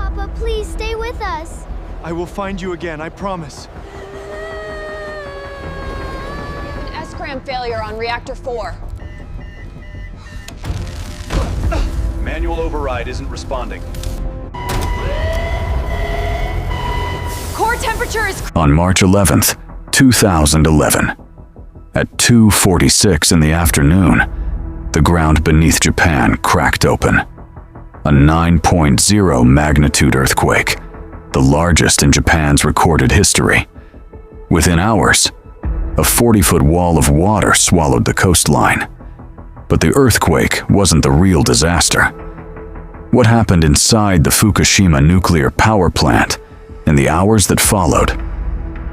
Papa, please stay with us. I will find you again, I promise. An S-gram failure on Reactor 4. Manual override isn't responding. Core temperature is... On March 11th, 2011, at 2:46 in the afternoon, the ground beneath Japan cracked open. A 9.0 magnitude earthquake, the largest in Japan's recorded history. Within hours, a 40-foot wall of water swallowed the coastline. But the earthquake wasn't the real disaster. What happened inside the Fukushima Nuclear Power Plant in the hours that followed,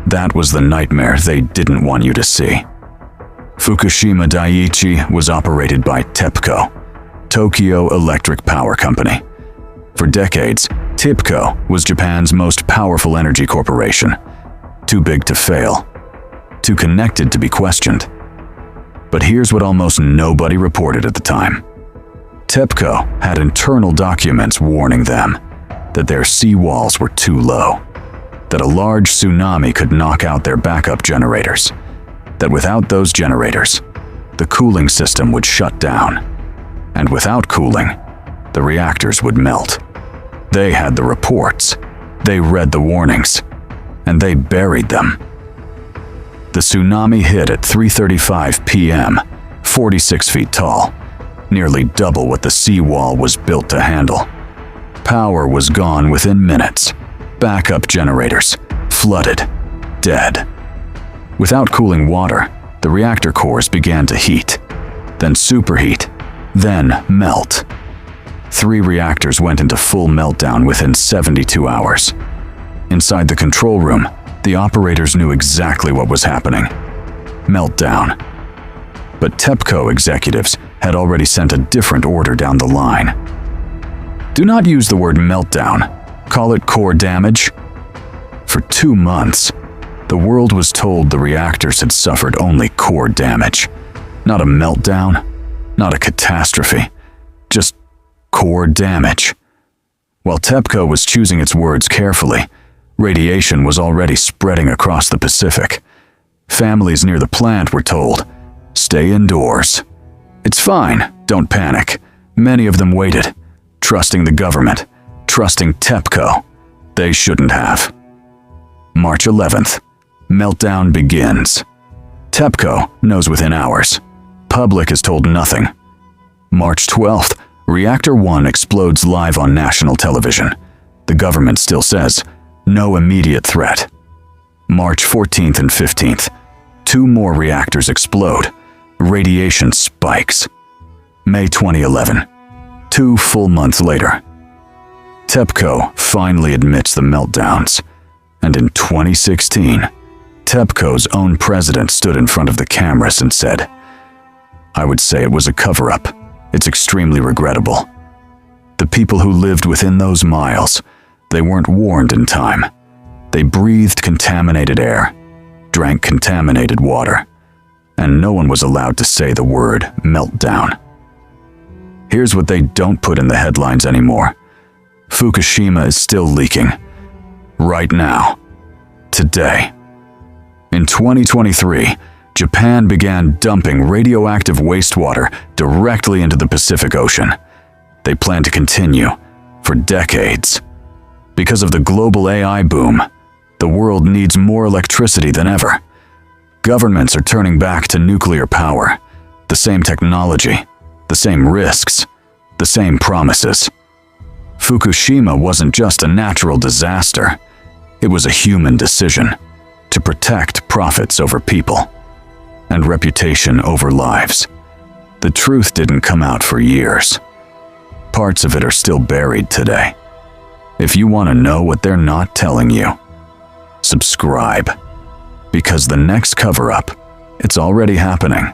that was the nightmare they didn't want you to see. Fukushima Daiichi was operated by TEPCO, Tokyo Electric Power Company. For decades, TEPCO was Japan's most powerful energy corporation. Too big to fail, too connected to be questioned. But here's what almost nobody reported at the time. TEPCO had internal documents warning them that their seawalls were too low, that a large tsunami could knock out their backup generators, that without those generators, the cooling system would shut down, and without cooling, the reactors would melt. They had the reports, they read the warnings, and they buried them. The tsunami hit at 3:35 p.m., 46 feet tall, nearly double what the seawall was built to handle. Power was gone within minutes. Backup generators flooded, dead. Without cooling water, the reactor cores began to heat, then superheat, then melt. 3 reactors went into full meltdown within 72 hours. Inside the control room, the operators knew exactly what was happening. Meltdown. But TEPCO executives had already sent a different order down the line. Do not use the word meltdown. Call it core damage. For 2 months, the world was told the reactors had suffered only core damage. Not a meltdown, not a catastrophe, just core damage. While TEPCO was choosing its words carefully, radiation was already spreading across the Pacific. Families near the plant were told, "Stay indoors. It's fine, don't panic." Many of them waited, trusting the government, trusting TEPCO. They shouldn't have. March 11th, meltdown begins. TEPCO knows within hours. Public is told nothing. March 12th, Reactor 1 explodes live on national television. The government still says, no immediate threat. March 14th and 15th, 2 more reactors explode. Radiation spikes. May 2011, 2 full months later. TEPCO finally admits the meltdowns. And in 2016, TEPCO's own president stood in front of the cameras and said, "I would say it was a cover-up. It's extremely regrettable. The people who lived within those miles, they weren't warned in time. They breathed contaminated air, drank contaminated water, and no one was allowed to say the word meltdown." Here's what they don't put in the headlines anymore. Fukushima is still leaking. Right now. Today. In 2023, Japan began dumping radioactive wastewater directly into the Pacific Ocean. They plan to continue for decades. Because of the global AI boom, the world needs more electricity than ever. Governments are turning back to nuclear power. The same technology, the same risks, the same promises. Fukushima wasn't just a natural disaster. It was a human decision to protect profits over people and reputation over lives. The truth didn't come out for years. Parts of it are still buried today. If you want to know what they're not telling you, subscribe, because the next cover-up, it's already happening.